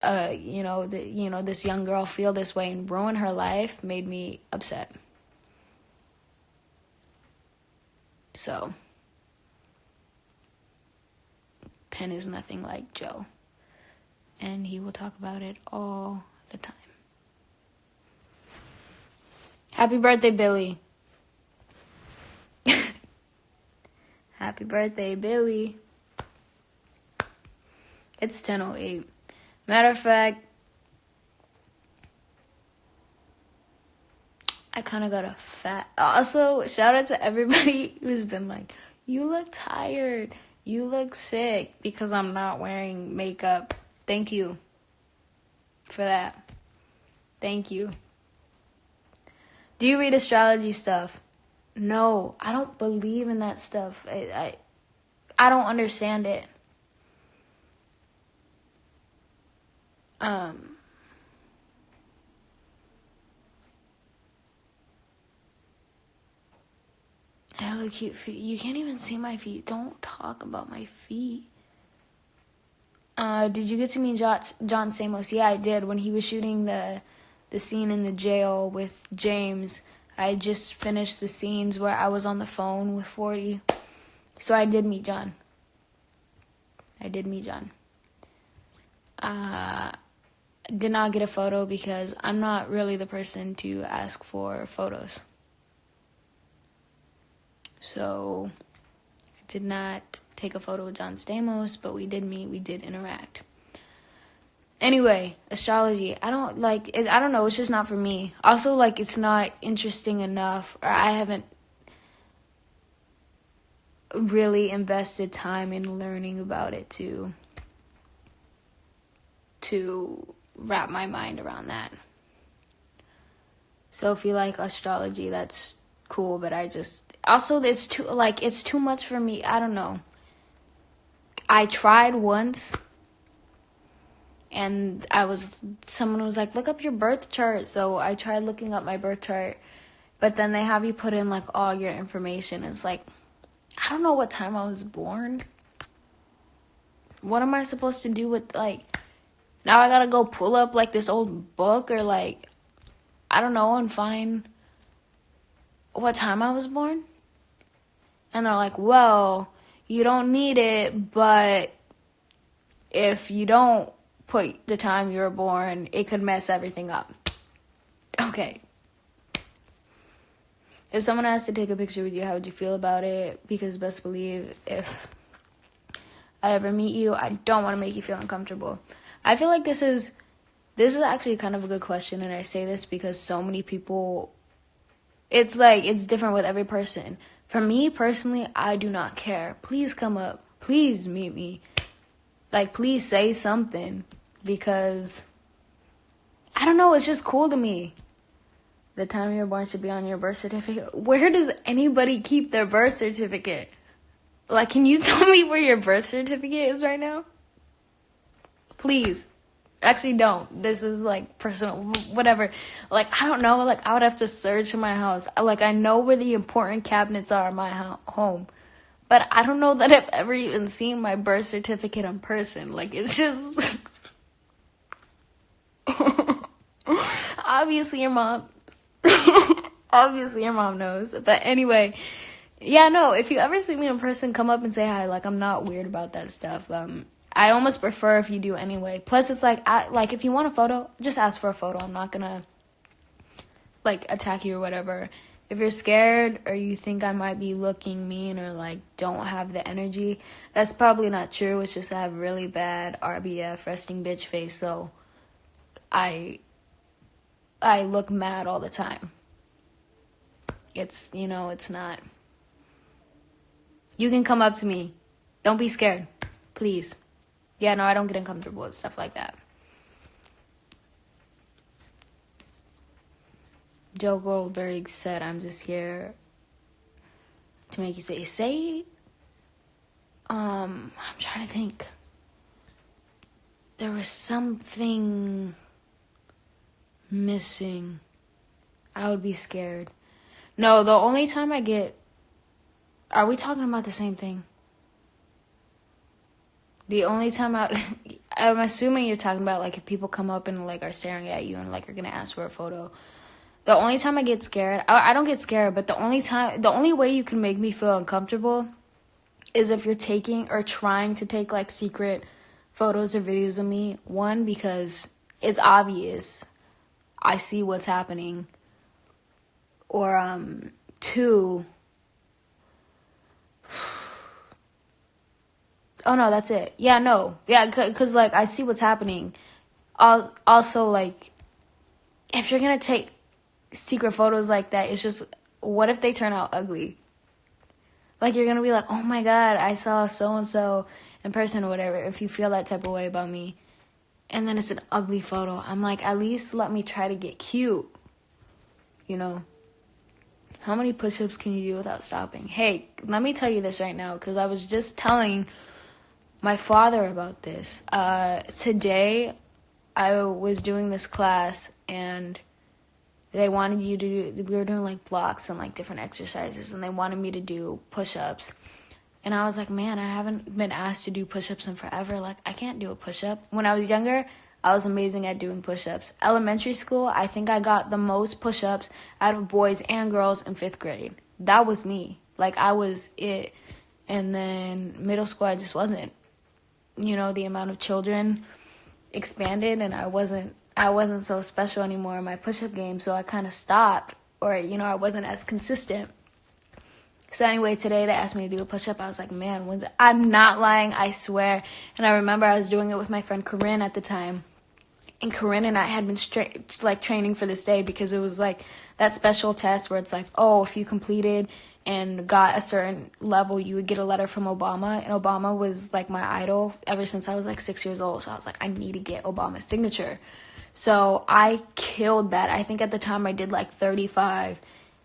this young girl feel this way and ruin her life made me upset. So, Penn is nothing like Joe. And he will talk about it all the time. Happy birthday, Billy. Happy birthday, Billy. It's 10:08. Matter of fact, I kind of got a fat... Also, shout out to everybody who's been like, you look tired. You look sick because I'm not wearing makeup. Thank you for that. Thank you. Do you read astrology stuff? No, I don't believe in that stuff. I don't understand it. I look cute feet. You can't even see my feet. Don't talk about my feet. Did you get to meet John Stamos? Yeah, I did. When he was shooting the scene in the jail with James, I just finished the scenes where I was on the phone with 40. So I did meet John. Did not get a photo because I'm not really the person to ask for photos. So I did not take a photo with John Stamos, but we did meet, we did interact. Anyway, astrology, I don't know, it's just not for me. Also, like, it's not interesting enough, or I haven't really invested time in learning about it to wrap my mind around that. So if you like astrology, that's cool, but it's too much for me. I don't know. I tried once, and someone was like, look up your birth chart. So I tried looking up my birth chart, but then they have you put in like all your information. It's like, I don't know what time I was born. What am I supposed to do with, like, now I gotta go pull up like this old book or like, I don't know, and find what time I was born? And they're like, well, you don't need it, but if you don't put the time you were born, it could mess everything up. Okay. If someone asked to take a picture with you, how would you feel about it? Because best believe, if I ever meet you, I don't want to make you feel uncomfortable. I feel like this is actually kind of a good question, and I say this because so many people, it's like, it's different with every person. For me, personally, I do not care. Please come up. Please meet me. Like, please say something. Because, I don't know, it's just cool to me. The time you were born should be on your birth certificate. Where does anybody keep their birth certificate? Like, can you tell me where your birth certificate is right now? Please. Actually, don't. This is, like, personal, whatever. Like, I don't know. Like, I would have to search in my house. Like, I know where the important cabinets are in my home. But I don't know that I've ever even seen my birth certificate in person. Like, it's just... Obviously, your mom knows. But anyway, yeah, no, if you ever see me in person, come up and say hi. Like, I'm not weird about that stuff. I almost prefer if you do anyway. Plus, it's like, if you want a photo, just ask for a photo. I'm not gonna, like, attack you or whatever. If you're scared or you think I might be looking mean or, like, don't have the energy, that's probably not true. It's just I have really bad RBF, resting bitch face, so I look mad all the time. It's, it's not. You can come up to me. Don't be scared. Please. Yeah, no, I don't get uncomfortable with stuff like that. Joe Goldberg said, I'm just here to make you say, I'm trying to think. There was something missing. I would be scared. No, the only time I get... Are we talking about the same thing? The only time I'm assuming you're talking about, like, if people come up and, like, are staring at you and, like, are gonna ask for a photo. The only time I get scared, I don't get scared, but the only way you can make me feel uncomfortable is if you're taking or trying to take, like, secret photos or videos of me. One, because it's obvious. I see what's happening. Or, two, oh, no, that's it. Yeah, no. Yeah, because, like, I see what's happening. Also, like, if you're going to take secret photos like that, it's just, what if they turn out ugly? Like, you're going to be like, oh, my God, I saw so-and-so in person or whatever, if you feel that type of way about me. And then it's an ugly photo. I'm like, at least let me try to get cute. You know? How many push-ups can you do without stopping? Hey, let me tell you this right now, because I was just telling my father about this. Today, I was doing this class, and they wanted you to do, we were doing, like, blocks and, like, different exercises, and they wanted me to do push-ups. And I was like, man, I haven't been asked to do push-ups in forever. Like, I can't do a push-up. When I was younger, I was amazing at doing push-ups. Elementary school, I think I got the most push-ups out of boys and girls in 5th grade. That was me. Like, I was it. And then middle school, I just wasn't. You know, the amount of children expanded, and I wasn't so special anymore in my push-up game, so I kind of stopped. Or, you know, I wasn't as consistent. So anyway, today they asked me to do a push-up. I was like, man, I'm not lying, I swear. And I remember I was doing it with my friend Corinne at the time. And Corinne and I had been training for this day, because it was like that special test where it's like, oh, if you completed and got a certain level, you would get a letter from Obama. And Obama was like my idol ever since I was like 6 years old. So I was like, I need to get Obama's signature. So I killed that. I think at the time I did like 35.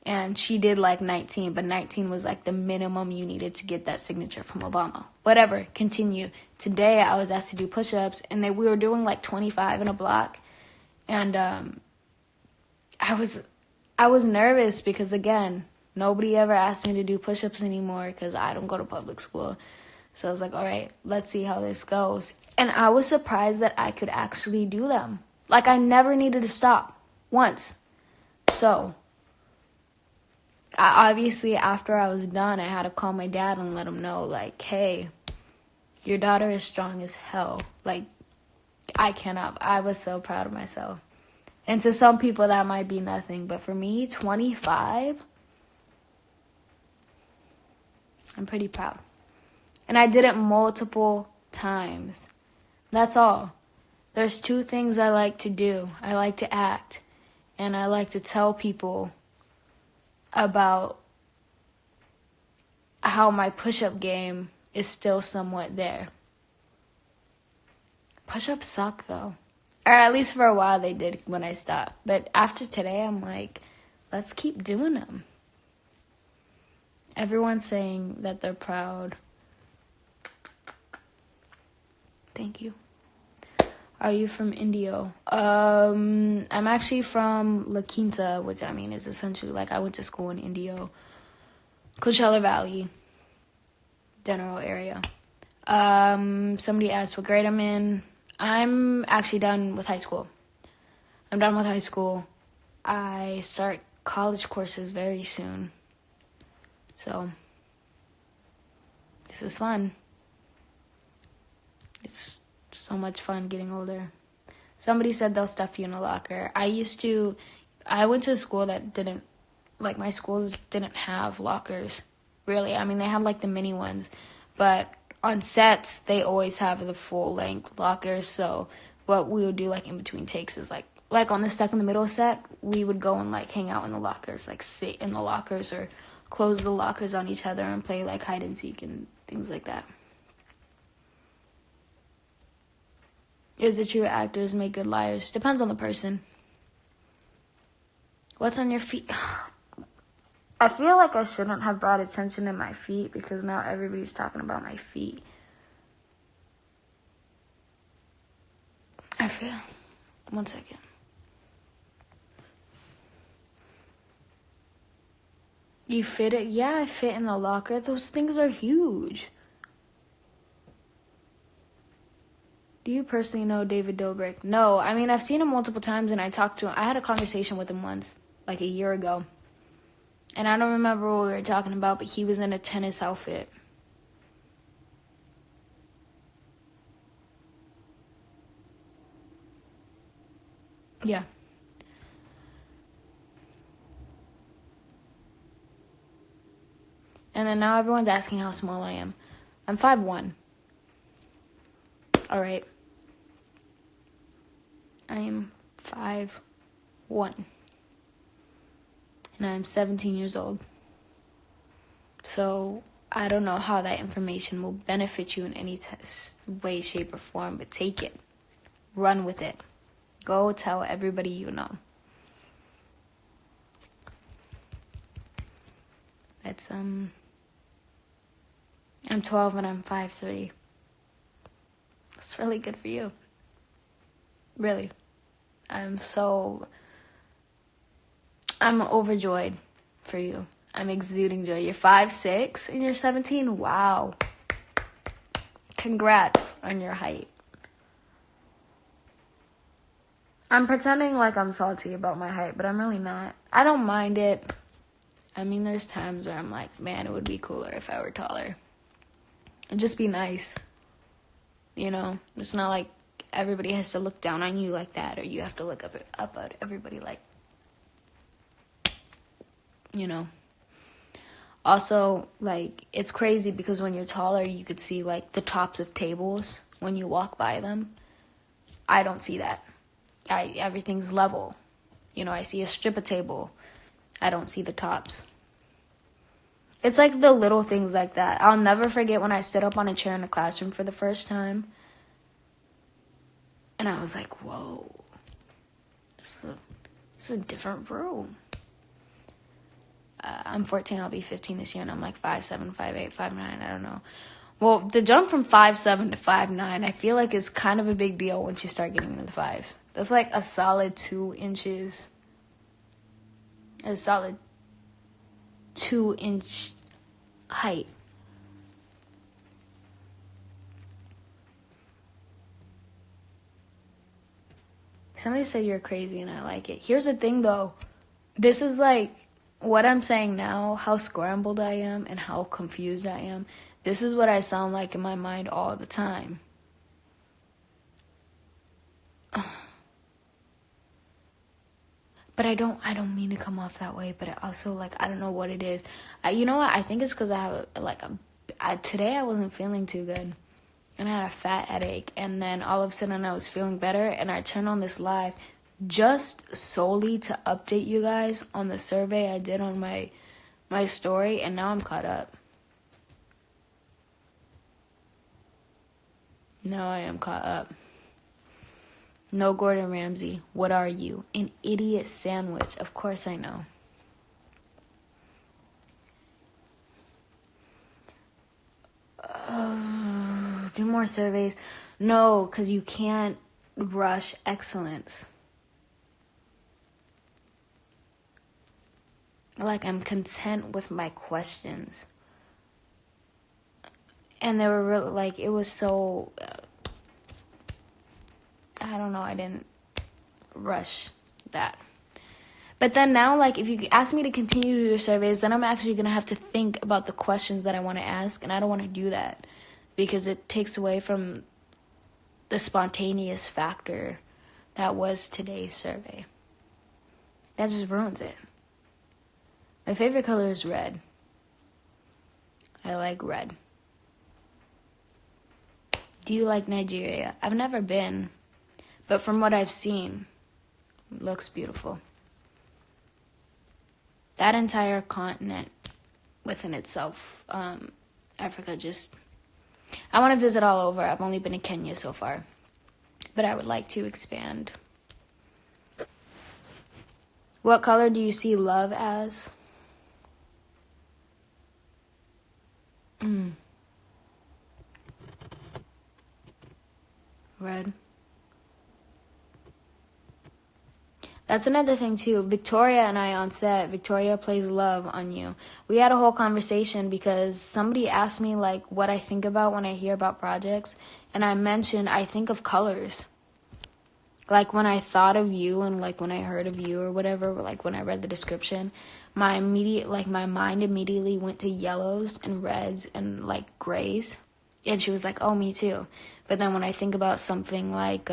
And she did like 19, but 19 was like the minimum you needed to get that signature from Obama. Whatever, continue. Today I was asked to do push-ups, and we were doing like 25 in a block. And I was nervous because, again, nobody ever asked me to do push-ups anymore because I don't go to public school. So I was like, all right, let's see how this goes. And I was surprised that I could actually do them. Like, I never needed to stop once. So obviously, after I was done, I had to call my dad and let him know, like, hey, your daughter is strong as hell. Like, I was so proud of myself. And to some people, that might be nothing. But for me, 25, I'm pretty proud. And I did it multiple times. That's all. There's 2 things I like to do. I like to act. And I like to tell people about how my push-up game is still somewhat there. Push-ups suck, though. Or at least for a while they did when I stopped. But after today, I'm like, let's keep doing them. Everyone's saying that they're proud. Thank you. Are you from Indio? I'm actually from La Quinta, which I mean is essentially like I went to school in Indio. Coachella Valley, general area. Somebody asked what grade I'm in. I'm actually done with high school. I'm done with high school. I start college courses very soon. So, this is fun. It's so much fun getting older. Somebody said they'll stuff you in a locker. I went to a school that didn't, like, my schools didn't have lockers, really. I mean, they had, like, the mini ones, but on sets, they always have the full-length lockers, so what we would do, like, in between takes is, like on the Stuck in the Middle set, we would go and, like, hang out in the lockers, like, sit in the lockers or close the lockers on each other and play, like, hide and seek and things like that. Is it true actors make good liars? Depends on the person. What's on your feet? I feel like I shouldn't have brought attention to my feet because now everybody's talking about my feet. I feel... One second. You fit it? Yeah, I fit in the locker. Those things are huge. Do you personally know David Dobrik? No, I mean, I've seen him multiple times, and I talked to him. I had a conversation with him once, like a year ago. And I don't remember what we were talking about, but he was in a tennis outfit. Yeah. And then now everyone's asking how small I am. I'm 5'1". All right. I am 5'1". And I'm 17 years old. So I don't know how that information will benefit you in any way, shape, or form, but take it. Run with it. Go tell everybody you know. It's, I'm 12 and I'm 5'3". It's really good for you. Really. I'm overjoyed for you. I'm exuding joy. You're 5'6" and you're 17? Wow. Congrats on your height. I'm pretending like I'm salty about my height, but I'm really not. I don't mind it. I mean, there's times where I'm like, man, it would be cooler if I were taller. It'd just be nice. You know? It's not like everybody has to look down on you like that, or you have to look up at everybody like, you know. Also, like, it's crazy because when you're taller, you could see, like, the tops of tables when you walk by them. I don't see that. Everything's level. You know, I see a strip of table. I don't see the tops. It's like the little things like that. I'll never forget when I stood up on a chair in the classroom for the first time. And I was like, whoa. This is a different room. I'm 14, I'll be 15 this year, and I'm like 5'7", 5'8", 5'9", I don't know. Well, the jump from 5'7" to 5'9", I feel like is kind of a big deal once you start getting into the fives. That's like a solid 2 inches. A solid 2-inch height. Somebody said you're crazy, and I like it. Here's the thing, though. This is like what I'm saying now, how scrambled I am and how confused I am. This is what I sound like in my mind all the time. But I don't mean to come off that way, but I also, like, I don't know what it is. You know what? I think it's because I have, like, today I wasn't feeling too good. And I had a fat headache. And then all of a sudden I was feeling better. And I turned on this live just solely to update you guys on the survey I did on my story. And now I'm caught up. Now I am caught up. No Gordon Ramsay. What are you? An idiot sandwich. Of course I know. Do more surveys. No, because you can't rush excellence. Like, I'm content with my questions. And they were really, like, it was so... I don't know, I didn't rush that. But then now, like, if you ask me to continue to do your surveys, then I'm actually going to have to think about the questions that I want to ask, and I don't want to do that because it takes away from the spontaneous factor that was today's survey. That just ruins it. My favorite color is red. I like red. Do you like Nigeria? I've never been. But from what I've seen, it looks beautiful. That entire continent within itself, Africa just... I want to visit all over. I've only been to Kenya so far. But I would like to expand. What color do you see love as? Red. That's another thing, too. Victoria and I on set, Victoria plays love on you. We had a whole conversation because somebody asked me, like, what I think about when I hear about projects. and I mentioned I think of colors. Like when I thought of you and like when I heard of you or whatever, or like when I read the description, my mind immediately went to yellows and reds and like grays. And she was like, oh, me too. But then when I think about something like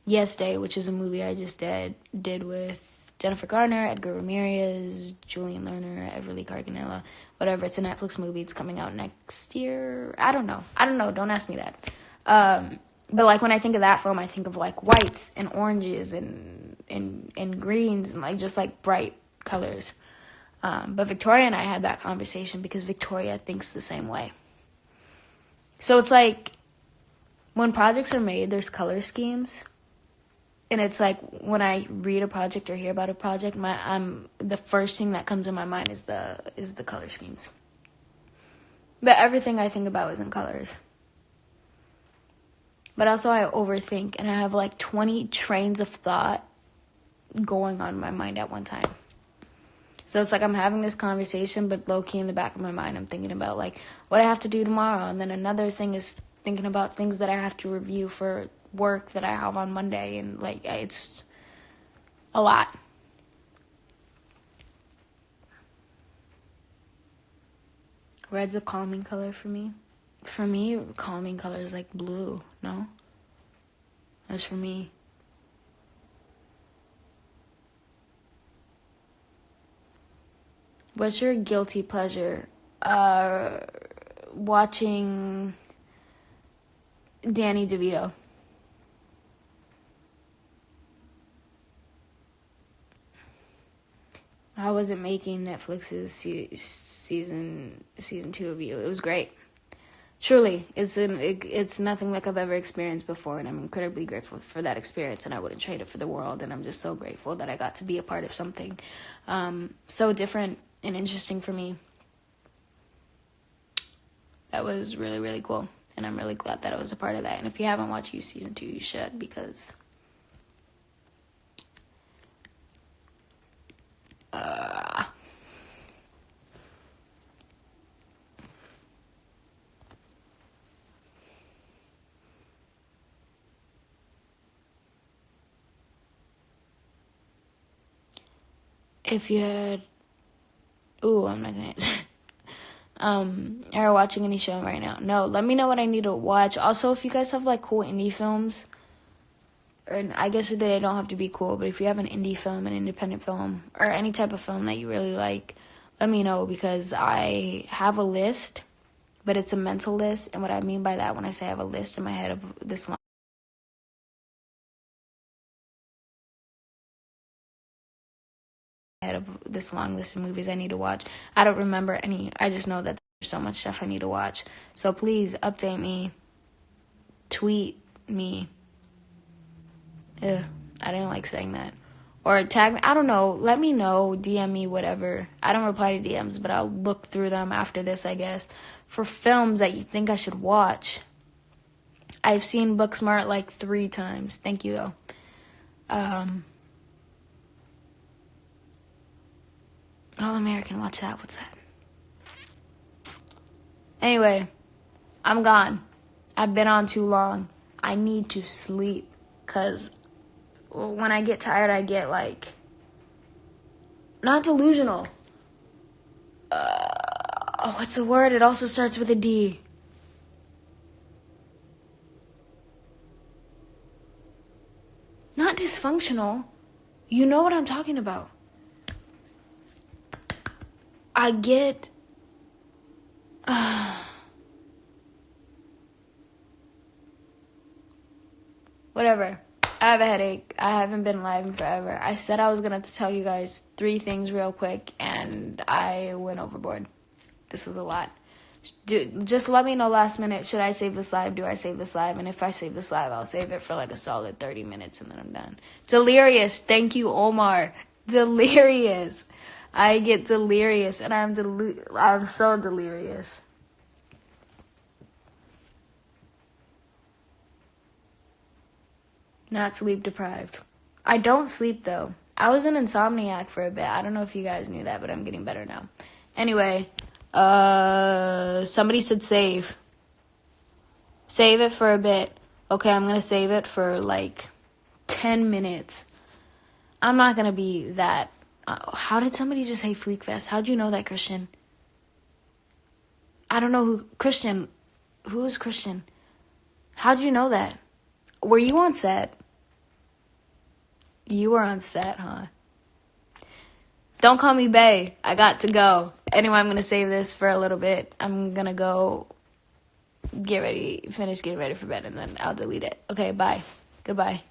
Yes Day, which is a movie I just did with Jennifer Garner, Edgar Ramirez, Julian Lerner, Everly Carganella, whatever. It's a Netflix movie. It's coming out next year. I don't know. Don't ask me that. But like when I think of that film, I think of like whites and oranges and greens and like just like bright colors. But Victoria and I had that conversation because Victoria thinks the same way. So it's like when projects are made, there's color schemes. And it's like when I read a project or hear about a project, the first thing that comes in my mind is the color schemes. But everything I think about is in colors. But also I overthink and I have like 20 trains of thought going on in my mind at one time. So it's like I'm having this conversation, but low-key in the back of my mind, I'm thinking about like what I have to do tomorrow. And then another thing is thinking about things that I have to review for work that I have on Monday. And like it's a lot. Red's a calming color for me. For me, calming color is like blue, no? That's for me. What's your guilty pleasure? Watching Danny DeVito. How was it making Netflix's season 2 of You? It was great. Truly, it's nothing like I've ever experienced before, and I'm incredibly grateful for that experience, and I wouldn't trade it for the world, and I'm just so grateful that I got to be a part of something so different and interesting for me. That was really, really cool, and I'm really glad that I was a part of that. And if you haven't watched You Season 2, you should, because if you had... Ooh, I'm not going to... Are you watching any show right now? No, let me know what I need to watch. Also, if you guys have, like, cool indie films, and I guess they don't have to be cool, but if you have an indie film, an independent film, or any type of film that you really like, let me know, because I have a list, but it's a mental list, and what I mean by that when I say I have a list in my head of this long list of movies I need to watch. I don't remember any. I just know that there's so much stuff I need to watch. So please update me. Tweet me. Ugh, I didn't like saying that. Or tag me. I don't know. Let me know. DM me, whatever. I don't reply to DMs, but I'll look through them after this, I guess. For films that you think I should watch. I've seen Booksmart like 3 times. Thank you, though. All American, watch that. What's that? Anyway, I'm gone. I've been on too long. I need to sleep. Because when I get tired, I get like... Not delusional. What's the word? It also starts with a D. Not dysfunctional. You know what I'm talking about. I get... Whatever. I have a headache. I haven't been live in forever. I said I was going to tell you guys 3 things real quick, and I went overboard. This was a lot. Just let me know last minute. Should I save this live? Do I save this live? And if I save this live, I'll save it for like a solid 30 minutes, and then I'm done. Delirious. Thank you, Omar. Delirious. I get delirious, and I'm so delirious. Not sleep deprived. I don't sleep, though. I was an insomniac for a bit. I don't know if you guys knew that, but I'm getting better now. Anyway, somebody said save. Save it for a bit. Okay, I'm going to save it for like 10 minutes. I'm not going to be that. How did somebody just hate Fleek Fest? How'd you know that, Christian? I don't know who. Christian. Who is Christian? How'd you know that? Were you on set? You were on set, huh? Don't call me bae. I got to go. Anyway, I'm going to save this for a little bit. I'm going to go finish getting ready for bed, and then I'll delete it. Okay, bye. Goodbye.